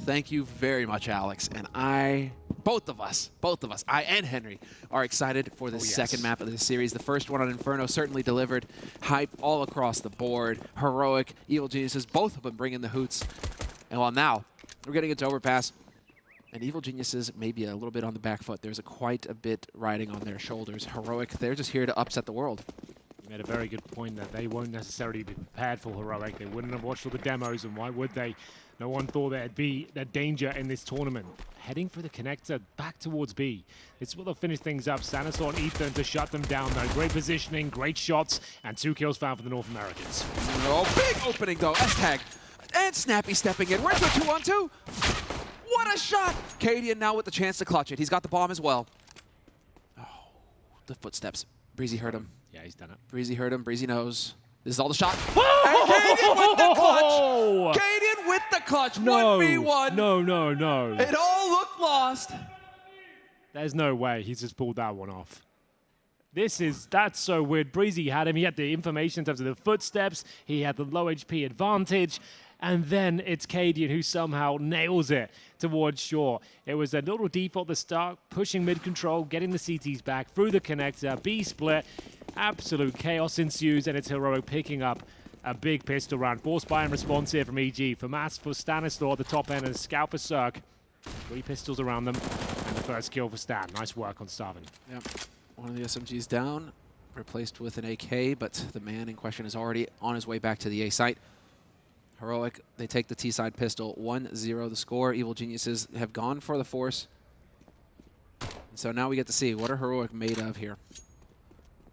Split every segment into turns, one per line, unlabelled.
Thank you very much, Alex. And both of us, I and Henry, are excited for the second map of the series. The first one on Inferno certainly delivered hype all across the board. Heroic, Evil Geniuses, both of them bringing the hoots. And while now, we're getting into Overpass. And Evil Geniuses may be a little bit on the back foot. There's quite a bit riding on their shoulders. Heroic, they're just here to upset the world.
You made a very good point that they won't necessarily be prepared for Heroic. They wouldn't have watched all the demos, and why would they? No one thought there'd be a danger in this tournament. Heading for the connector back towards B. This will finish things up. StarSeries and Ethan to shut them down though. Great positioning, great shots, and 2 kills found for the North Americans.
Oh, big opening though. S-Tag and Snappy stepping in. We're into a 2-on-2. What a shot! Cadian now with the chance to clutch it. He's got the bomb as well. Oh, the footsteps. Breezy heard him.
Yeah, he's done it.
Breezy heard him. Breezy knows. This is all the shot. And Cadian with the clutch! Cadian with the clutch.
No,
1v1.
No.
It all looked lost.
There's no way he's just pulled that one off. That's so weird. Breezy had him. He had the information in terms of the footsteps. He had the low HP advantage. And then it's Cadian who somehow nails it towards Shore. It was a little default at the start, pushing mid-control, getting the CTs back through the connector, B split. Absolute chaos ensues, and it's Heroic picking up a big pistol round. Forced by and response here from EG. For Mass, for StarSeries at the top end, and a scout for Cirque. 3 pistols around them, and the first kill for Stan. Nice work on Starvin.
Yep. One of the SMGs down, replaced with an AK, but the man in question is already on his way back to the A site. Heroic, they take the T-side pistol, 1-0 the score. Evil Geniuses have gone for the force. And so now we get to see what are Heroic made of here.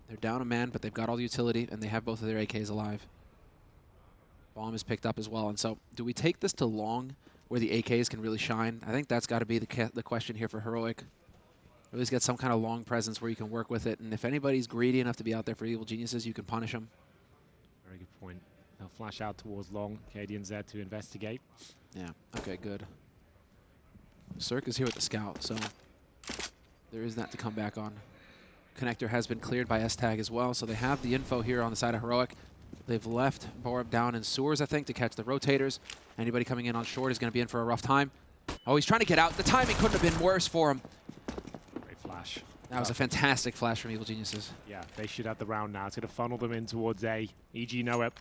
They're down a man, but they've got all the utility, and they have both of their AKs alive. Bomb is picked up as well. And so do we take this to long, where the AKs can really shine? I think that's got to be the question here for Heroic. At least get some kind of long presence where you can work with it. And if anybody's greedy enough to be out there for Evil Geniuses, you can punish them.
Very good point. They'll flash out towards long. Cadian's there to investigate.
Yeah, okay, good. Cirque is here with the scout, so there is that to come back on. Connector has been cleared by S-Tag as well, so they have the info here on the side of Heroic. They've left Borb down in sewers, I think, to catch the rotators. Anybody coming in on short is going to be in for a rough time. Oh, he's trying to get out. The timing couldn't have been worse for him.
Great flash.
That was a fantastic flash from Evil Geniuses.
Yeah, they should have the round now. It's going to funnel them in towards A. EG know it.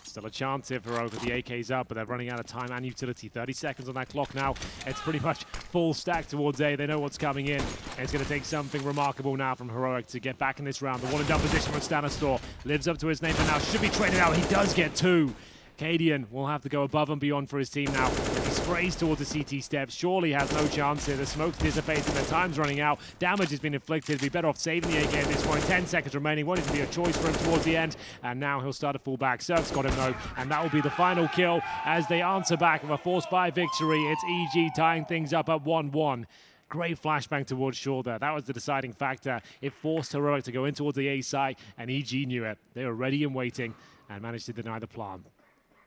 Still a chance here for Heroic with the AKs up, but they're running out of time and utility. 30 seconds on that clock now. It's pretty much full stack towards A. They know what's coming in. And it's going to take something remarkable now from Heroic to get back in this round. The one-and-done position from StarSeries lives up to his name, but now should be traded out. He does get 2. Cadian will have to go above and beyond for his team now. He sprays towards the CT steps. Surely has no chance here. The smoke's dissipating. The time's running out. Damage has been inflicted. Be better off saving the AK at this point. 10 seconds remaining. Won't even be a choice for him towards the end. And now he'll start to fall back. Cirque's got him though. And that will be the final kill as they answer back with a forced by victory. It's EG tying things up at 1-1. Great flashbang towards Shore there. That was the deciding factor. It forced Heroic to go in towards the A site, and EG knew it. They were ready and waiting and managed to deny the plan.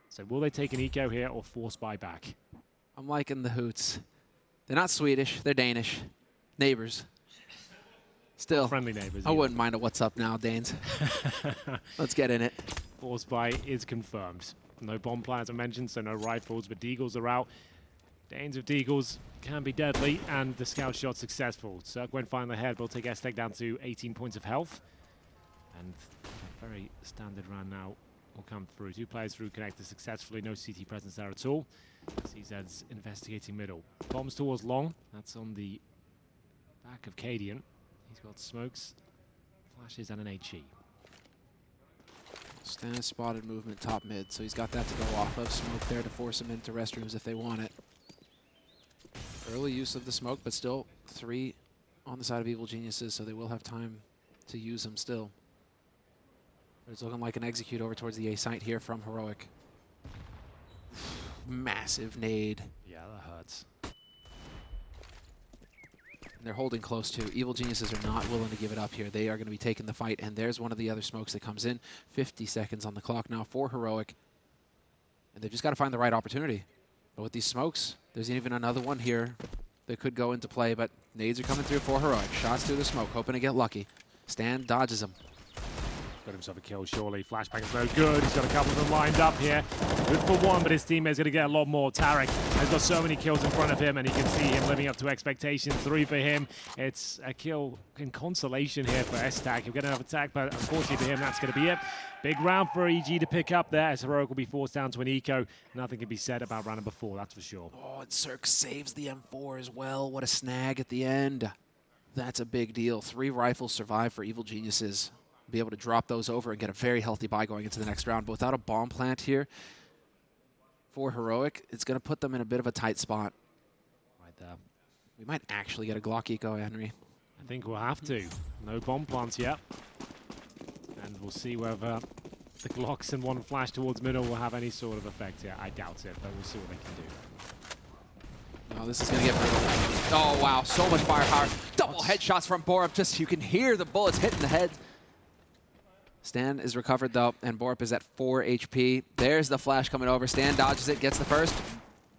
So will they take an eco here or force buyback?
I'm liking the hoots. They're not Swedish, they're Danish. Neighbors. Still.
Friendly neighbors.
I wouldn't mind a what's up now, Danes. Let's get in it.
Force buy is confirmed. No bomb plans are mentioned, so no rifles, but Deagles are out. Danes with Deagles can be deadly, and the scout shot successful. Cirque won't find the head, but will take S-Tech down to 18 points of health. And a very standard round now will come through. 2 players through connector successfully. No CT presence there at all. CZ's investigating middle. Bombs towards long. That's on the back of Cadian. He's got smokes, flashes, and an HE.
Stan spotted movement top mid, so he's got that to go off of. Smoke there to force him into restrooms if they want it. Early use of the smoke, but still 3 on the side of Evil Geniuses, so they will have time to use them still. But it's looking like an execute over towards the A site here from Heroic. Massive nade.
Yeah, that hurts.
And they're holding close too. Evil Geniuses are not willing to give it up here. They are going to be taking the fight, and there's one of the other smokes that comes in. 50 seconds on the clock now for Heroic. And they've just got to find the right opportunity. But with these smokes, there's even another one here that could go into play, but nades are coming through for Heroic. Shots through the smoke, hoping to get lucky. Stan dodges them.
Got himself a kill, surely. Flashbang is no good. He's got a couple of them lined up here. Good for one, but his teammate's going to get a lot more. Tarek has got so many kills in front of him, and you can see him living up to expectations. 3 for him. It's a kill in consolation here for S-Tag. He'll get another attack, but unfortunately for him, that's going to be it. Big round for EG to pick up there, as Heroic will be forced down to an eco. Nothing can be said about round number 4, that's for sure.
Oh, and Cirque saves the M4 as well. What a snag at the end. That's a big deal. 3 rifles survive for Evil Geniuses. Be able to drop those over and get a very healthy buy going into the next round. But without a bomb plant here for Heroic, it's going to put them in a bit of a tight spot.
Right there.
We might actually get a Glock eco, Henry.
I think we'll have to. No bomb plants yet. And we'll see whether the Glocks and one flash towards middle will have any sort of effect here. I doubt it, but we'll see what they can do.
Oh, this is going to get brutal. Oh, wow. So much firepower. Double headshots from Borup. Just, you can hear the bullets hitting the head. Stan is recovered, though, and Borup is at 4 HP. There's the flash coming over. Stan dodges it, gets the first,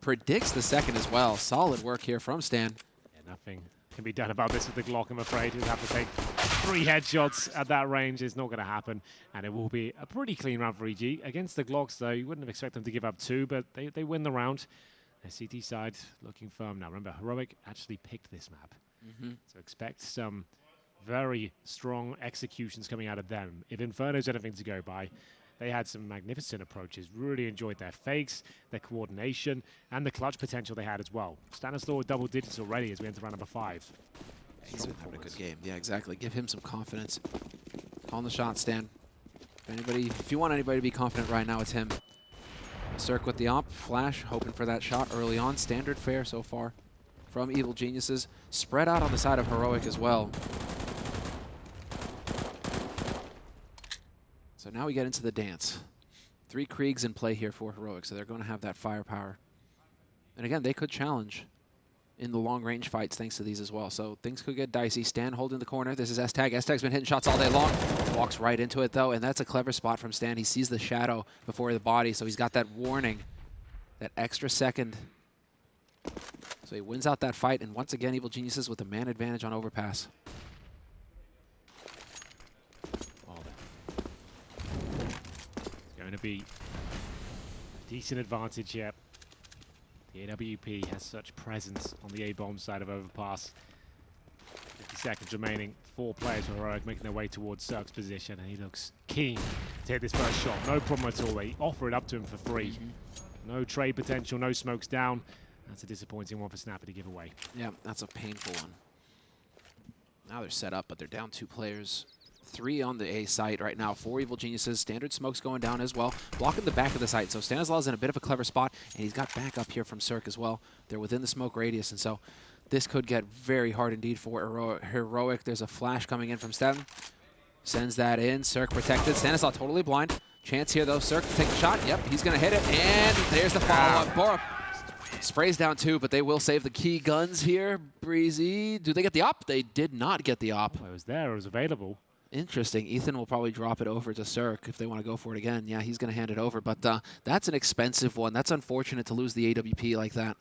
predicts the second as well. Solid work here from Stan.
Yeah, nothing can be done about this with the Glock, I'm afraid. He'll have to take 3 headshots at that range. It's not going to happen, and it will be a pretty clean round for EG. Against the Glocks, though, you wouldn't have expected them to give up 2, but they win the round. Their CT side looking firm now. Remember, Heroic actually picked this map, so expect some very strong executions coming out of them. If Inferno's anything to go by, they had some magnificent approaches. Really enjoyed their fakes, their coordination, and the clutch potential they had as well. Stanislaw with double digits already as we enter round number 5.
He's been having a good game. Yeah, exactly. Give him some confidence. Calling the shot, Stan. If you want anybody to be confident right now, it's him. Cirque with the op, flash, hoping for that shot early on. Standard fare so far from Evil Geniuses. Spread out on the side of Heroic as well. So now we get into the dance. 3 Kriegs in play here for Heroic, so they're going to have that firepower. And again, they could challenge in the long-range fights thanks to these as well. So things could get dicey. Stan holding the corner. This is S-Tag. S-Tag's been hitting shots all day long. Walks right into it, though, and that's a clever spot from Stan. He sees the shadow before the body, so he's got that warning, that extra second. So he wins out that fight, and once again, Evil Geniuses with a man advantage on Overpass.
Going to be a decent advantage here. The AWP has such presence on the A-bomb side of Overpass. 50 seconds remaining. 4 players for Heroic making their way towards Cirque's position, and he looks keen to hit this first shot. No problem at all. They offer it up to him for free. No trade potential, no smokes down. That's a disappointing one for Snapper to give away.
Yeah, that's a painful one. Now they're set up, but they're down 2 players. 3 on the A site right now. 4 Evil Geniuses. Standard smokes going down as well. Blocking the back of the site. So Stanislaw's in a bit of a clever spot, and he's got back up here from Cirque as well. They're within the smoke radius, and so this could get very hard indeed for Heroic. There's a flash coming in from Stem. Sends that in. Cirque protected. Stanislaw totally blind. Chance here, though. Cirque to take the shot. Yep, he's going to hit it, and there's the follow-up. Borup sprays down 2, but they will save the key guns here. Breezy. Do they get the op? They did not get the op.
Oh, it was there. It was available.
Interesting. Ethan will probably drop it over to Cirque if they want to go for it again. Yeah, he's going to hand it over, but that's an expensive one. That's unfortunate to lose the AWP like that.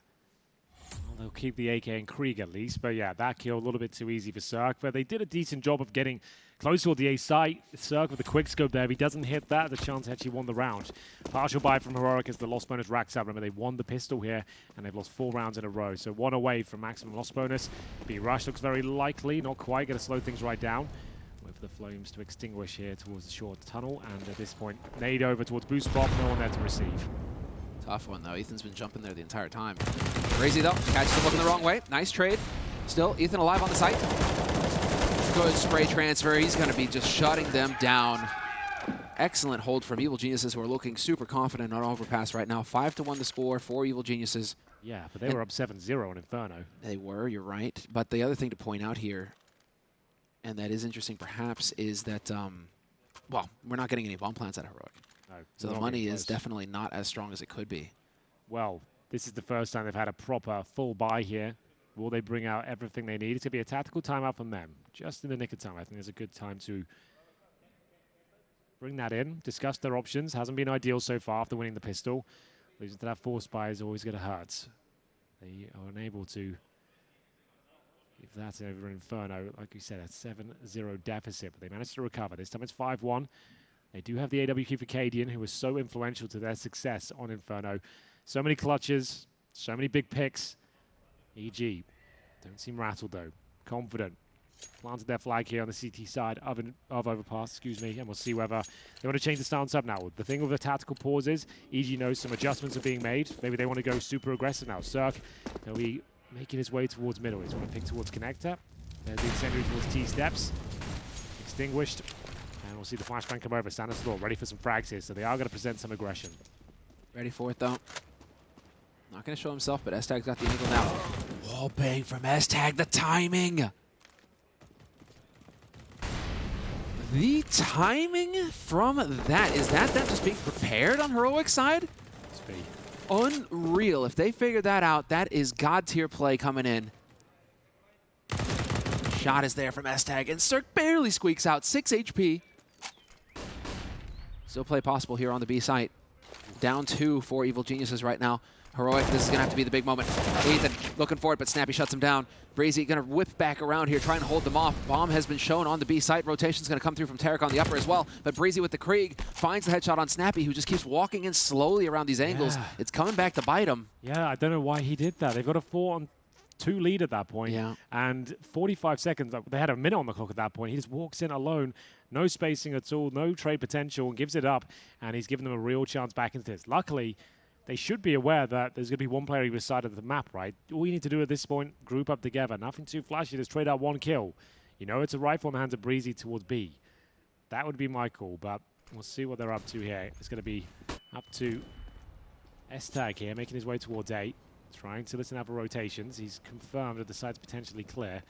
Well, they'll keep the AK and Krieg at least, but yeah, that kill a little bit too easy for Cirque, but they did a decent job of getting close to the A site. Cirque with the quick scope there. If he doesn't hit that, the chance actually won the round. Partial buy from Heroic as the loss bonus racks up. Remember, they won the pistol here, and they've lost 4 rounds in a row, so 1 away from maximum loss bonus. B-Rush looks very likely, not quite, going to slow things right down. Wait for the flames to extinguish here towards the short tunnel, and at this point, nade over towards boost spot, no one there to receive.
Tough one, though. Ethan's been jumping there the entire time. Crazy, though. Catches him looking the wrong way. Nice trade. Still, Ethan alive on the site. Good spray transfer. He's going to be just shutting them down. Excellent hold from Evil Geniuses, who are looking super confident on Overpass right now. 5-1 the score for Evil Geniuses.
Yeah, but they were up 7-0 on Inferno.
They were, you're right. But the other thing to point out here, and that is interesting perhaps, is that, well, we're not getting any bomb plants out of Heroic.
No,
so the money is definitely not as strong as it could be.
Well, this is the first time they've had a proper full buy here. Will they bring out everything they need? It's going to be a tactical timeout from them. Just in the nick of time. I think there's a good time to bring that in, discuss their options. Hasn't been ideal so far after winning the pistol. Losing to that force buy is always going to hurt. They are unable to If that's over Inferno, like you said, a 7-0 deficit, but they managed to recover. This time it's 5-1. They do have the AWP for Cadian, who was so influential to their success on Inferno. So many clutches, so many big picks. EG don't seem rattled though. Confident. Planted their flag here on the CT side of Overpass, excuse me, and we'll see whether they want to change the stance up now. The thing with the tactical pause is, EG knows some adjustments are being made. Maybe they want to go super aggressive now. Cirque, he'll be making his way towards middle. He's going to pick towards connector. There's the incendiary towards T-steps. Extinguished. And we'll see the flashbang come over. Stanislaw ready for some frags here, so they are going to present some aggression.
Ready for it, though. Not going to show himself, but S-Tag's got the angle now. Wall bang from S-Tag, the timing! The timing from that, is that them just being prepared on Heroic's side?
Must be.
Unreal. If they figure that out, that is God tier play coming in. Shot is there from S-Tag, and Cirque barely squeaks out. 6 HP. Still play possible here on the B site. Down 2 for Evil Geniuses right now. Heroic, this is going to have to be the big moment. Ethan looking for it, but Snappy shuts him down. Brazy going to whip back around here, trying to hold them off. Bomb has been shown on the B site. Rotation's going to come through from Tarek on the upper as well. But Brazy with the Krieg finds the headshot on Snappy, who just keeps walking in slowly around these angles.
Yeah.
It's coming back to bite him.
Yeah, I don't know why he did that. They've got a 4-on-2 lead at that point.
Yeah.
And 45 seconds, they had a minute on the clock at that point. He just walks in alone, no spacing at all, no trade potential, and gives it up. And he's given them a real chance back into this. Luckily, they should be aware that there's going to be one player either side of the map, right? All you need to do at this point, group up together. Nothing too flashy, just trade out one kill. You know it's a rifle in the hands of Breezy towards B. That would be my call, but we'll see what they're up to here. It's going to be up to S-Tag here, making his way towards A. Trying to listen out for rotations. He's confirmed that the site's potentially clear.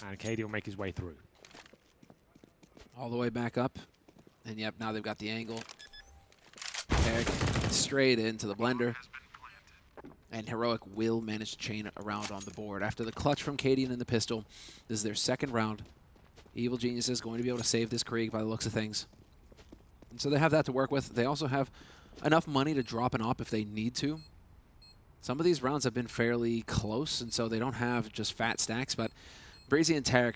And KD will make his way through.
All the way back up. And yep, now they've got the angle. Eric straight into the blender. And Heroic will manage to chain around on the board. After the clutch from Cadian and the pistol, this is their second round. Evil Genius is going to be able to save this Krieg by the looks of things. And so they have that to work with. They also have enough money to drop an op if they need to. Some of these rounds have been fairly close, and so they don't have just fat stacks, but Brazy and Tarek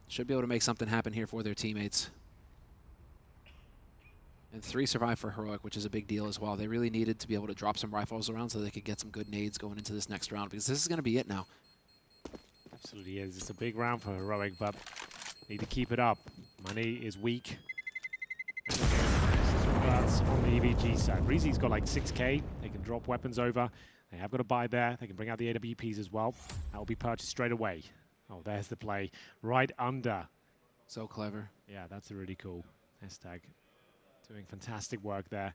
should be able to make something happen here for their teammates. And 3 survive for Heroic, which is a big deal as well. They really needed to be able to drop some rifles around so they could get some good nades going into this next round, because this is going to be it now.
Absolutely is. It's a big round for Heroic, but need to keep it up. Money is weak. But on the EVG side, Breezy's got like 6K. They can drop weapons over. They have got a buy there. They can bring out the AWPs as well. That will be purchased straight away. Oh, there's the play. Right under.
So clever.
Yeah, that's really cool. S-Tag doing fantastic work there.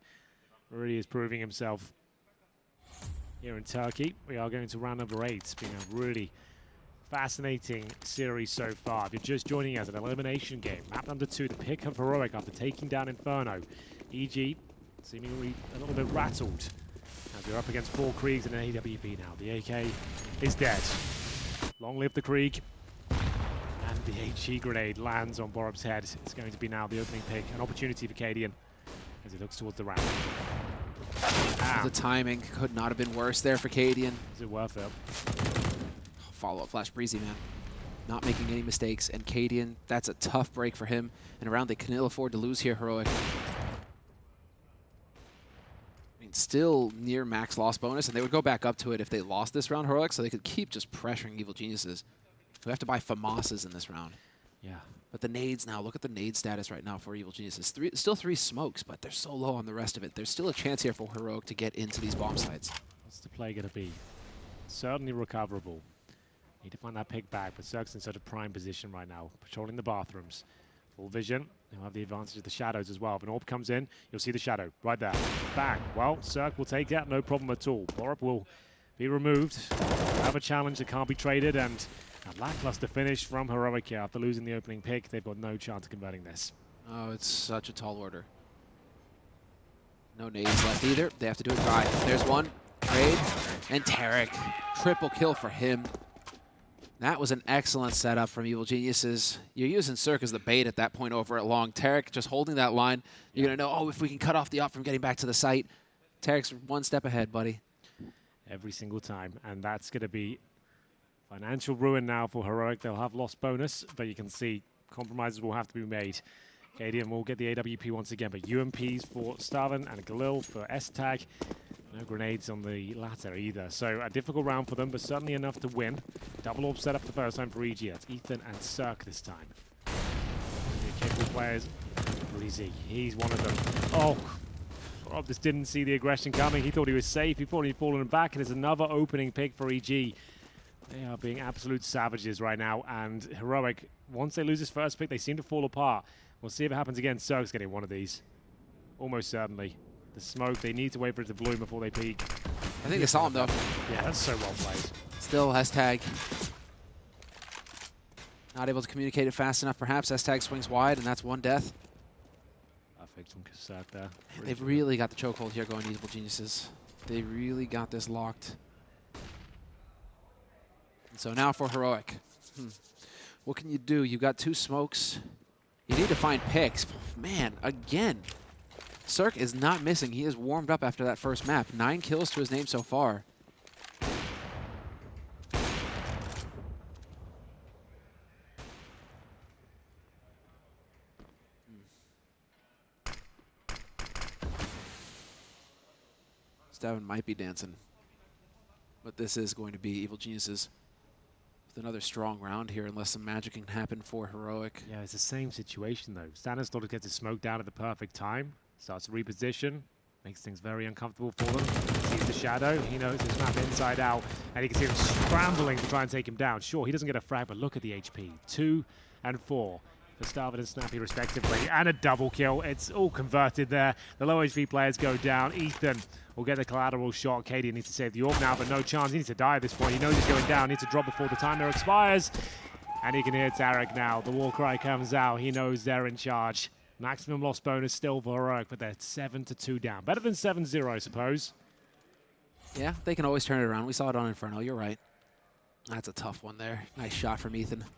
Really is proving himself here in Turkey. We are going to round number 8. It's been a really fascinating series so far. If you're just joining us, an elimination game. Map number 2, the pick of Heroic after taking down Inferno. EG seemingly a little bit rattled. As we're up against 4 Kriegs and an AWP now. The AK is dead. Long live the Krieg. And the HE grenade lands on Borup's head. It's going to be now the opening pick. An opportunity for Cadian as he looks towards the round.
The timing could not have been worse there for Cadian.
Is it worth it?
Follow-up flash, Breezy, man. Not making any mistakes. And Cadian, that's a tough break for him. And a round they can ill afford to lose here, Heroic. Still near max loss bonus, and they would go back up to it if they lost this round, Heroic, so they could keep just pressuring Evil Geniuses, who have to buy FAMASs in this round.
Yeah.
But the nades now, look at the nade status right now for Evil Geniuses. Still 3 smokes, but they're so low on the rest of it. There's still a chance here for Heroic to get into these bomb sites.
What's the play going to be? Certainly recoverable. Need to find that pick back, but Cirque's in such a prime position right now, patrolling the bathrooms. Full vision. He'll have the advantage of the shadows as well. If an orb comes in, you'll see the shadow right there. Bang. Well, Cirque will take that, no problem at all. Borup will be removed. Have a challenge that can't be traded, and a lackluster finish from Heroic here. After losing the opening pick, they've got no chance of converting this.
Oh, it's such a tall order. No nades left either. They have to do it dry. There's one. Trade. And Tarek. Triple kill for him. That was an excellent setup from Evil Geniuses. You're using Cirque as the bait at that point over at long. Tarek just holding that line. You're going to know, oh, if we can cut off the op from getting back to the site. Tarek's one step ahead, buddy.
Every single time. And that's going to be Financial ruin now for Heroic. They'll have lost bonus, but you can see compromises will have to be made. Cadian will get the AWP once again, but UMPs for Starvin and Galil for S-Tag. No grenades on the latter either. So a difficult round for them, but certainly enough to win. Double orb set up for the first time for EG. That's Ethan and Cirque this time. The capable players. Breezy, he's one of them. Oh, Rob just didn't see the aggression coming. He thought he was safe. He thought he'd fallen back, and it's another opening pick for EG. They are being absolute savages right now, and Heroic, once they lose this first pick, they seem to fall apart. We'll see if it happens again. Cirque's getting one of these. Almost certainly. The smoke, they need to wait for it to bloom before they peek.
I think they saw him, though.
Yeah, that's so well played.
Still, S-Tag. Not able to communicate it fast enough, perhaps. S-Tag swings wide, and that's one death.
Perfect from Cassette there.
They've really got the chokehold here going, Evil Geniuses. They really got this locked. And so now for Heroic. What can you do? You've got two smokes. You need to find picks. Man, again. Cirque is not missing. He is warmed up after that first map. 9 kills to his name so far. Stavin might be dancing. But this is going to be Evil Geniuses with another strong round here, unless some magic can happen for Heroic.
Yeah, it's the same situation, though. Stanislaw gets his smoke down at the perfect time. Starts to reposition, makes things very uncomfortable for them. Sees the shadow, he knows his map inside out, and he can see him scrambling to try and take him down. Sure, he doesn't get a frag, but look at the HP. 2 and 4 for Starvin and Snappy respectively, and a double kill. It's all converted there. The low HP players go down. Ethan will get the collateral shot. Cadian needs to save the orb now, but no chance. He needs to die at this point. He knows he's going down. He needs to drop before the timer expires. And he can hear Tarek now. The war cry comes out. He knows they're in charge. Maximum loss bonus still for Heroic, but they're 7-2 down. Better than 7-0, I suppose.
Yeah, they can always turn it around. We saw it on Inferno. You're right. That's a tough one there. Nice shot from Ethan.
That's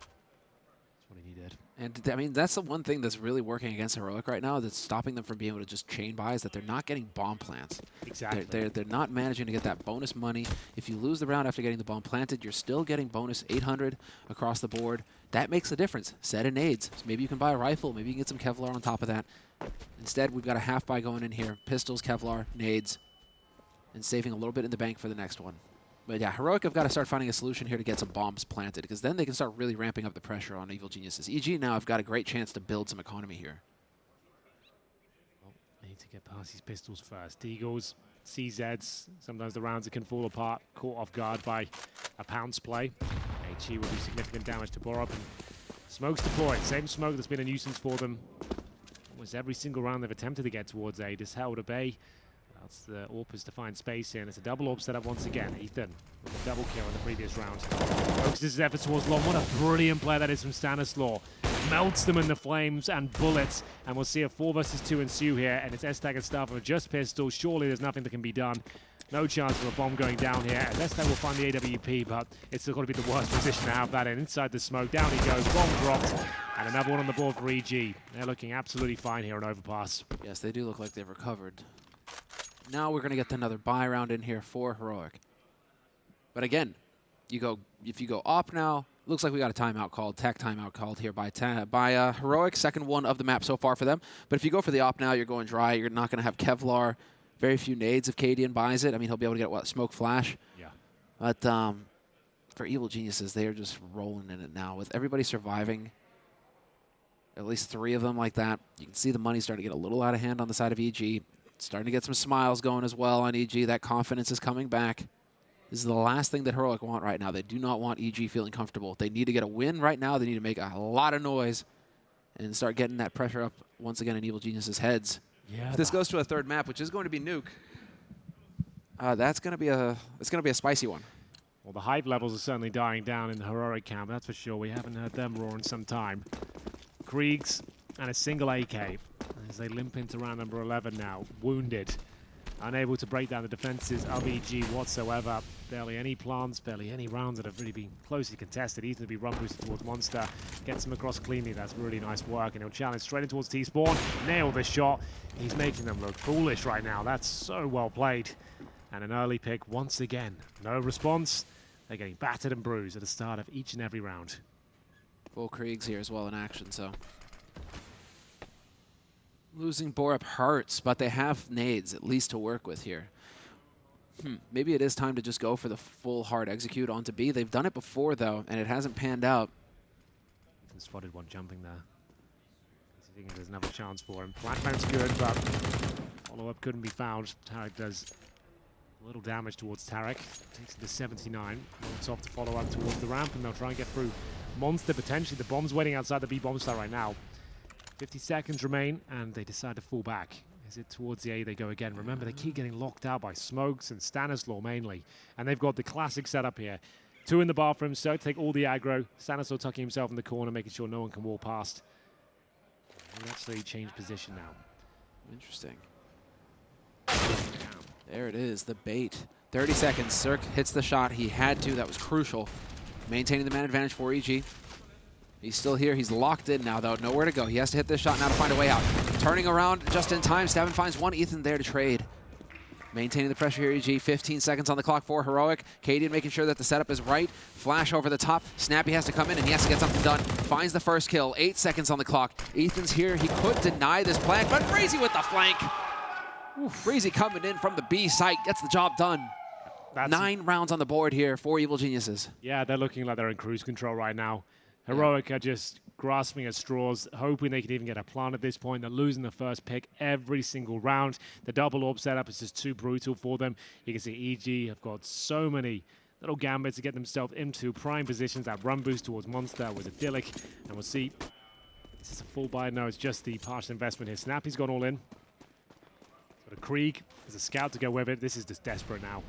what he needed.
And, I mean, that's the one thing that's really working against Heroic right now that's stopping them from being able to just chain buy is that they're not getting bomb plants.
Exactly.
They're not managing to get that bonus money. If you lose the round after getting the bomb planted, you're still getting bonus 800 across the board. That makes a difference. Set of nades. So maybe you can buy a rifle. Maybe you can get some Kevlar on top of that. Instead, we've got a half buy going in here. Pistols, Kevlar, nades, and saving a little bit in the bank for the next one. But yeah, Heroic have got to start finding a solution here to get some bombs planted, because then they can start really ramping up the pressure on Evil Geniuses. EG now have got a great chance to build some economy here.
Well, they need to get past these pistols first. Eagles, CZs, sometimes the rounds can fall apart, caught off guard by a pounce play. HE will do significant damage to Borup. And smoke's deployed. Same smoke that's been a nuisance for them. Almost every single round they've attempted to get towards A. Just held at bay. That's the Orpers to find space here, and it's a double orb set up once again. Ethan with a double kill in the previous round. Focuses his efforts towards long. What a brilliant play that is from Stanislaw. Melts them in the flames and bullets, and we'll see a 4 versus 2 ensue here, and it's S-Tag and Starvin with just pistols. Surely there's nothing that can be done. No chance for a bomb going down here, and S-Tag will find the AWP, but it's still got to be the worst position to have that in. Inside the smoke, down he goes, bomb dropped, and another one on the board for EG. They're looking absolutely fine here on Overpass.
Yes, they do look like they've recovered. Now we're going to get another buy round in here for Heroic. But again, if you go op now, looks like we got a timeout called, tech timeout called here by Heroic, second one of the map so far for them. But if you go for the op now, you're going dry. You're not going to have Kevlar. Very few nades if Cadian buys it. I mean, he'll be able to get, what, smoke flash?
Yeah.
But for Evil Geniuses, they are just rolling in it now. With everybody surviving, at least 3 of them like that, you can see the money starting to get a little out of hand on the side of EG. Starting to get some smiles going as well on EG. That confidence is coming back. This is the last thing that Heroic want right now. They do not want EG feeling comfortable. They need to get a win right now. They need to make a lot of noise and start getting that pressure up once again in Evil Geniuses' heads.
Yeah.
If this goes to a third map, which is going to be Nuke, it's going to be a spicy one.
Well, the hype levels are certainly dying down in the Heroic camp, that's for sure. We haven't heard them roar in some time. Kriegs and a single AK as they limp into round number 11 now, wounded, unable to break down the defenses of EG whatsoever. Barely any plants, barely any rounds that have really been closely contested. Ethan to be run boosted towards Monster, gets him across cleanly. That's really nice work, and he'll challenge straight in towards T-Spawn. Nail the shot. He's making them look foolish right now. That's so well played. And an early pick once again. No response. They're getting battered and bruised at the start of each and every round.
Full Kriegs here as well in action, so. Losing Borup hurts, but they have nades at least to work with here. Maybe it is time to just go for the full hard execute onto B. They've done it before, though, and it hasn't panned out.
Ethan spotted one jumping there. He's thinking there's another chance for him. Flashbang's good, but follow-up couldn't be found. Tarek does a little damage towards Tarek. Takes it to 79. It's off to follow up towards the ramp, and they'll try and get through. Monster potentially. The bomb's waiting outside the B bomb site right now. 50 seconds remain, and they decide to fall back. Is it towards the A they go again? Remember, they keep getting locked out by Smokes and Stanislaw mainly. And they've got the classic setup here. 2 in the bathroom, so take all the aggro. Stanislaw tucking himself in the corner, making sure no one can walk past. We'll actually change position now.
Interesting. There it is, the bait. 30 seconds, Cirque hits the shot he had to, that was crucial. Maintaining the man advantage for EG. He's still here, he's locked in now though, nowhere to go. He has to hit this shot now to find a way out. Turning around just in time, Stavin finds one, Ethan there to trade. Maintaining the pressure here, EG, 15 seconds on the clock for Heroic. Cadian making sure that the setup is right. Flash over the top, Snappy has to come in and he has to get something done. Finds the first kill, 8 seconds on the clock. Ethan's here, he could deny this plant, but Breezy with the flank. Breezy coming in from the B site, gets the job done. That's 9 rounds on the board here for Evil Geniuses.
Yeah, they're looking like they're in cruise control right now. Heroic are just grasping at straws, hoping they can even get a plant at this point. They're losing the first pick every single round. The double orb setup is just too brutal for them. You can see EG have got so many little gambits to get themselves into prime positions. That run boost towards Monster was idyllic. And we'll see. Is this a full buy? No, it's just the partial investment here. Snappy's gone all in. Got a Krieg. There's a scout to go with it. This is just desperate now.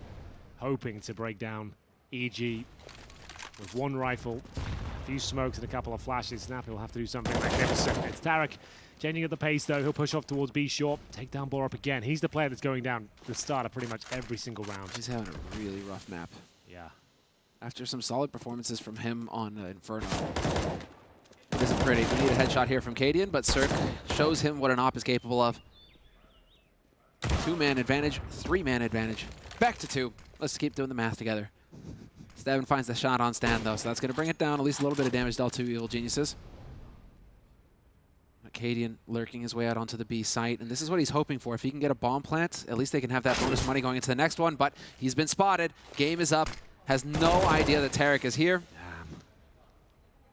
Hoping to break down EG with one rifle. Few smokes and a couple of flashes. Snappy will have to do something magnificent. It's Tarek changing at the pace though. He'll push off towards B short. Take down Borup again. He's the player that's going down the start of pretty much every single round.
He's having a really rough map.
Yeah.
After some solid performances from him on Inferno. It isn't pretty. We need a headshot here from Cadian, but Cirque shows him what an op is capable of. 2-man advantage, 3-man advantage. Back to 2. Let's keep doing the math together. Stavin finds the shot on Stan, though, so that's going to bring it down. At least a little bit of damage dealt to Evil Geniuses. Cadian lurking his way out onto the B site, and this is what he's hoping for. If he can get a bomb plant, at least they can have that bonus money going into the next one, but he's been spotted. Game is up. Has no idea that Tarek is here. Damn.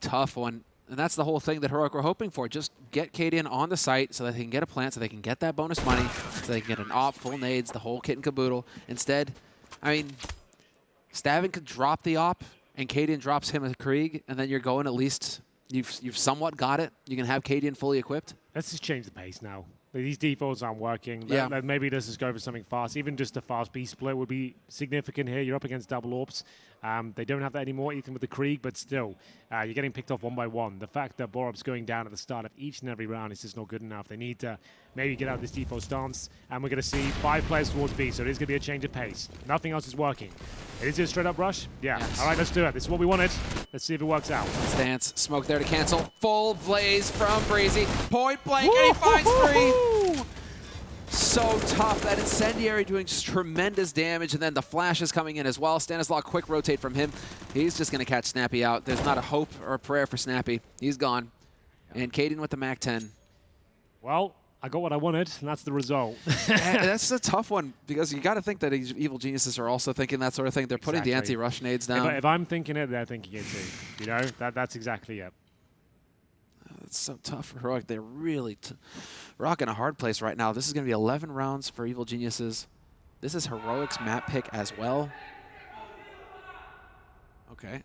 Tough one. And that's the whole thing that Heroic were hoping for. Just get Cadian on the site so that they can get a plant, so they can get that bonus money, so they can get an op, full nades, the whole kit and caboodle. Instead, I mean, Stavin could drop the op, and Cadian drops him a Krieg, and then you're going at least, you've somewhat got it. You can have Cadian fully equipped.
Let's just change the pace now. These defaults aren't working.
Yeah.
Maybe let's just go for something fast. Even just a fast B split would be significant here. You're up against double orbs. They don't have that anymore, even with the Krieg, but still, you're getting picked off one by one. The fact that Borup's going down at the start of each and every round is just not good enough. They need to maybe get out of this default stance, and we're going to see 5 players towards B, so it is going to be a change of pace. Nothing else is working. Is it a straight-up rush? Yeah. Yes. All right, let's do it. This is what we wanted. Let's see if it works out.
Stance, smoke there to cancel. Full blaze from Breezy. Point blank, and he finds 3. So tough. That incendiary doing just tremendous damage, and then the flash is coming in as well. Stanislaw, quick rotate from him. He's just going to catch Snappy out. There's not a hope or a prayer for Snappy. He's gone. And Cadian with the MAC-10.
Well, I got what I wanted, and that's the result.
That's a tough one, because you got to think that Evil Geniuses are also thinking that sort of thing. They're putting the anti-rush nades down.
If I'm thinking it, they're thinking it too. You know, that's exactly it.
It's so tough for Heroic. They're really rocking a hard place right now. This is going to be 11 rounds for Evil Geniuses. This is Heroic's map pick as well. Okay.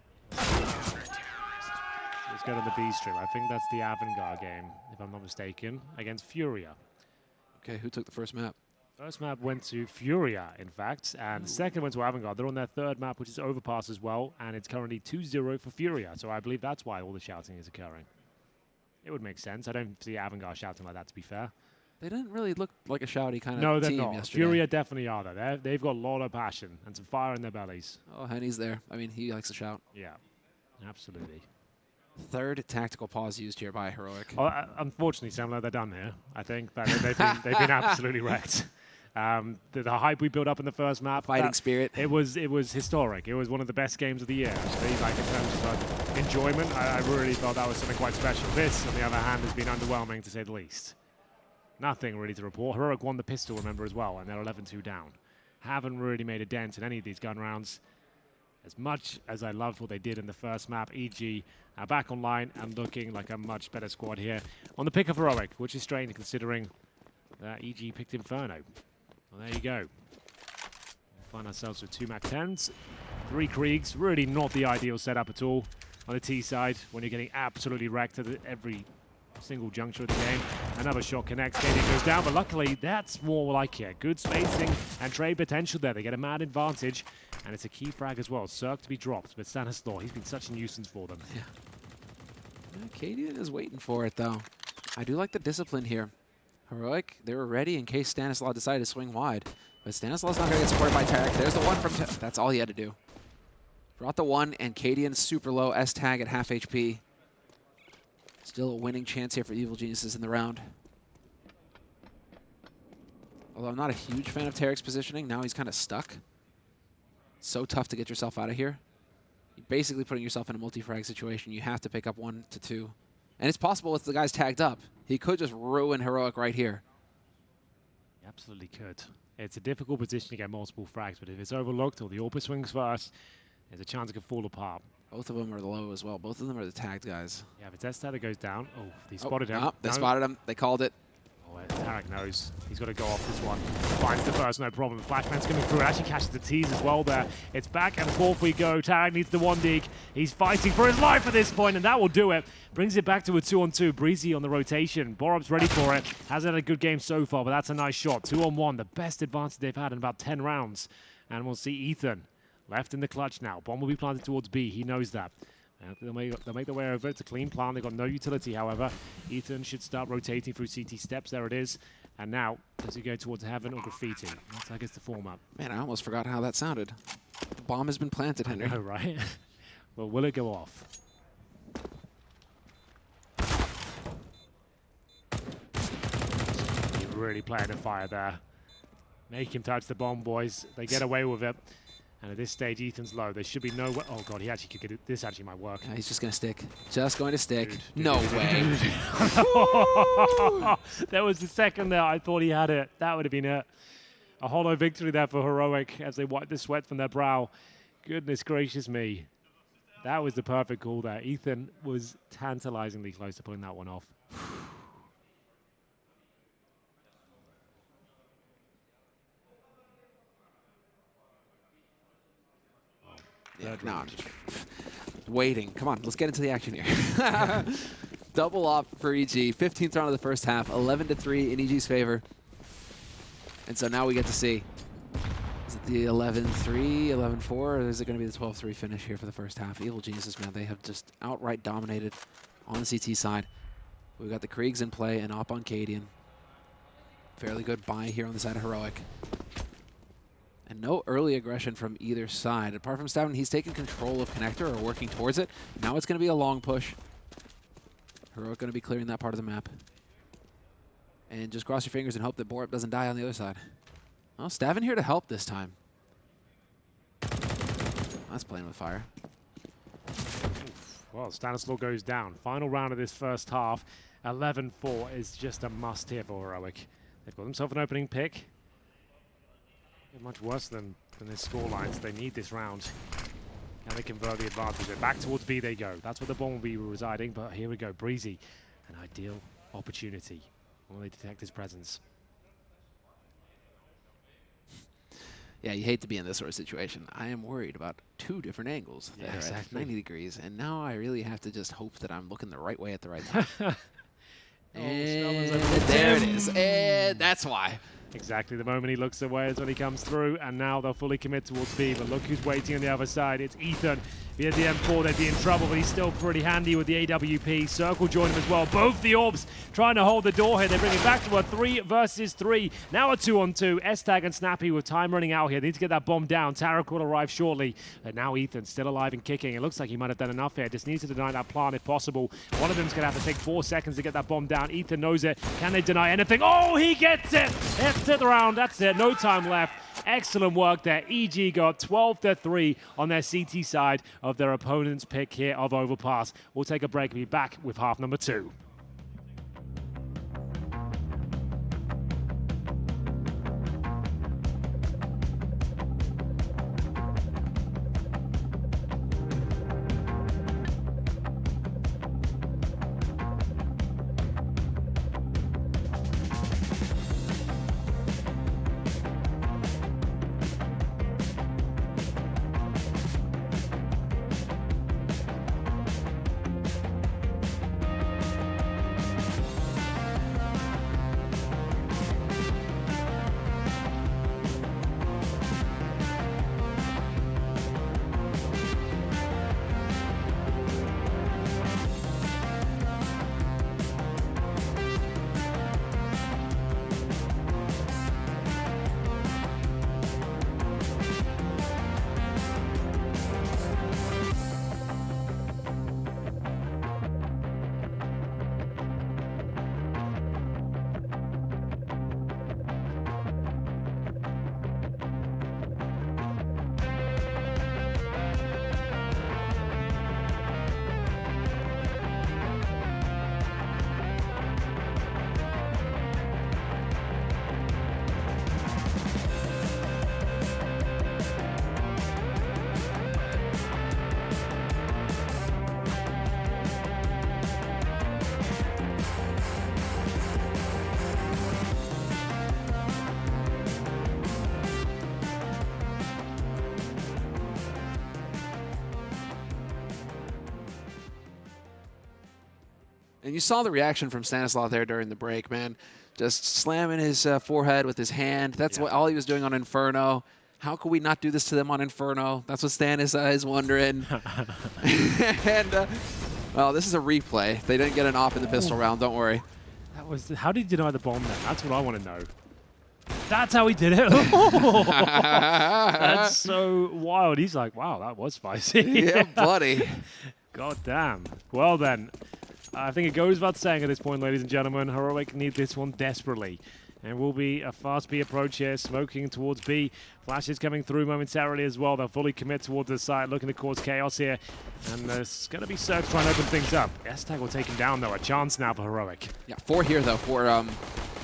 Let's go to the B stream. I think that's the Avangard game, if I'm not mistaken, against Furia.
Okay, who took the first map?
First map went to Furia, in fact, and the second went to Avangard. They're on their third map, which is Overpass as well, and it's currently 2-0 for Furia, so I believe that's why all the shouting is occurring. It would make sense. I don't see Avangard shouting like that, to be fair.
They didn't really look like a shouty kind of team
No, they're not.
yesterday.
Furia definitely are, though. They've got a lot of passion and some fire in their bellies.
Oh, Henny's there. I mean, he likes to shout.
Yeah, absolutely.
Third tactical pause used here by Heroic.
Unfortunately, Samler, they're done here. I think that they've been absolutely wrecked. The hype we built up in the first map,
Fighting spirit.
It was historic. It was one of the best games of the year. Actually, like in terms of enjoyment, I really felt that was something quite special. This, on the other hand, has been underwhelming to say the least. Nothing really to report. Heroic won the pistol, remember, as well, and they're 11-2 down. Haven't really made a dent in any of these gun rounds. As much as I loved what they did in the first map, EG are back online and looking like a much better squad here on the pick of Heroic, which is strange considering that EG picked Inferno. Well, there you go. We'll find ourselves with 2 MAC-10s, 3 Kriegs. Really not the ideal setup at all on the T side when you're getting absolutely wrecked at every single juncture of the game. Another shot connects, KD goes down, but luckily that's more like it. Good spacing and trade potential there. They get a mad advantage, and it's a key frag as well. Cirque to be dropped, but Stanislaw, he's been such a nuisance for them.
Yeah. KD is waiting for it, though. I do like the discipline here. Heroic, they were ready in case Stanislaw decided to swing wide. But Stanislaw's not going to get supported by Tarek. There's the one from that's all he had to do. Brought the one, and Cadian super low, S-tag at half HP. Still a winning chance here for Evil Geniuses in the round. Although I'm not a huge fan of Tarek's positioning, now he's kind of stuck. So tough to get yourself out of here. You're basically putting yourself in a multi-frag situation. You have to pick up 1 to 2. And it's possible if the guy's tagged up. He could just ruin Heroic right here.
He absolutely could. It's a difficult position to get multiple frags, but if it's overlooked or the AWP swings first, there's a chance it could fall apart.
Both of them are low as well. Both of them are the tagged guys.
Yeah, if it's S-tag that goes down. Oh, they spotted him.
No, they spotted him. They called it.
Oh, Tarek knows. He's got to go off this one. Finds the first, no problem. Flashman's coming through. It actually catches the T's as well there. It's back and forth we go. Tarek needs the 1 dig. He's fighting for his life at this point, and that will do it. Brings it back to a 2-on-2. Breezy on the rotation. Borup's ready for it. Hasn't had a good game so far, but that's a nice shot. 2-on-1, the best advantage they've had in about 10 rounds. And we'll see Ethan left in the clutch now. Bomb will be planted towards B. He knows that. They'll make their way over. It's a clean plan. They've got no utility, however. Ethan should start rotating through CT steps. There it is. And now, does he go towards Heaven or Graffiti? That's, I guess, the format.
Man, I almost forgot how that sounded. The bomb has been planted, Henry.
I know, right? Well, will it go off? He's really playing the fire there. Make him touch the bomb, boys. They get away with it. And at this stage, Ethan's low. There should be no way. Oh, God, he actually could get it. This actually might work.
Yeah, he's just going to stick. Just going to stick.
Dude,
no way.
There was the second there. I thought he had it. That would have been a hollow victory there for Heroic as they wipe the sweat from their brow. Goodness gracious me. That was the perfect call there. Ethan was tantalizingly close to pulling that one off.
Yeah, no, I'm just waiting. Come on, let's get into the action here. Double off for EG. 15th round of the first half. 11-3 in EG's favor. And so now we get to see, is it the 11-3, 11-4, or is it going to be the 12-3 finish here for the first half? Evil Geniuses, man, they have just outright dominated on the CT side. We've got the Kriegs in play and up on Cadian. Fairly good buy here on the side of Heroic. And no early aggression from either side. Apart from Stavin, he's taking control of Connector or working towards it. Now it's going to be a long push. Heroic going to be clearing that part of the map. And just cross your fingers and hope that Borup doesn't die on the other side. Well, Stavin here to help this time. That's playing with fire.
Well, Stanislaw goes down. Final round of this first half. 11-4 is just a must here for Heroic. They've got themselves an opening pick. Much worse than this scoreline, so they need this round. Can they convert the advantage? Back towards B they go. That's where the bomb will be residing, but here we go. Breezy, an ideal opportunity. Will they detect his presence?
Yeah, you hate to be in this sort of situation. I am worried about 2 different angles that are at 90 degrees, and now I really have to just hope that I'm looking the right way at the right time. And there it is. And that's why.
Exactly. The moment he looks away is when he comes through, and now they'll fully commit towards B, but look who's waiting on the other side. It's Ethan. Be at the M4, they'd be in trouble, but he's still pretty handy with the AWP. Circle joined him as well. Both the orbs trying to hold the door here. They bring it back to a 3 versus 3. Now a 2-on-2. S-Tag and Snappy with time running out here. They need to get that bomb down. Tarek will arrive shortly. And now Ethan still alive and kicking. It looks like he might have done enough here. Just needs to deny that plant if possible. One of them's going to have to take 4 seconds to get that bomb down. Ethan knows it. Can they deny anything? Oh, he gets it! That's it round. That's it. No time left. Excellent work there. EG got 12-3 on their CT side of their opponent's pick here of Overpass. We'll take a break and be back with half number 2.
And you saw the reaction from Stanislav there during the break, man. Just slamming his forehead with his hand. That's what all he was doing on Inferno. How could we not do this to them on Inferno? That's what Stan is wondering. And, well, this is a replay. They didn't get an op in the pistol round, don't worry.
That was how did he deny the bomb then? That's what I want to know. That's how he did it. That's so wild. He's like, wow, that was spicy.
Yeah, buddy.
God damn. Well then, I think it goes without saying at this point, ladies and gentlemen, Heroic need this one desperately. And will be a fast B approach here, smoking towards B. Flashes coming through momentarily as well. They'll fully commit towards the side, looking to cause chaos here. And there's going to be Cirque trying to open things up. S-Tag will take him down, though. A chance now for Heroic.
Yeah, 4 here, though, for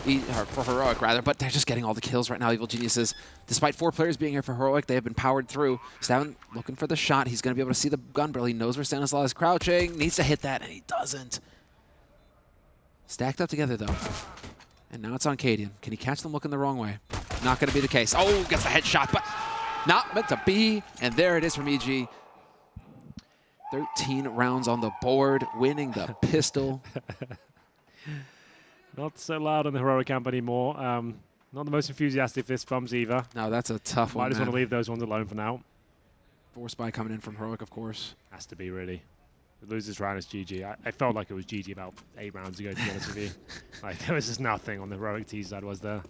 Heroic, rather. But they're just getting all the kills right now, Evil Geniuses. Despite 4 players being here for Heroic, they have been powered through. Stavin looking for the shot. He's going to be able to see the gun barrel. He knows where Stanislav is crouching. Needs to hit that, and he doesn't. Stacked up together, though. And now it's on Cadian. Can he catch them looking the wrong way? Not going to be the case. Oh, gets the headshot, but not meant to be. And there it is from EG. 13 rounds on the board, winning the pistol.
Not so loud on the Heroic camp anymore. Not the most enthusiastic fist bumps either.
No, that's a tough one,
Might just want to leave those ones alone for now.
4 spy coming in from Heroic, of course.
Has to be, really. Lose this round, it's GG. I felt like it was GG about 8 rounds ago, to be honest with you. Like, there was just nothing on the Heroic T side, was there?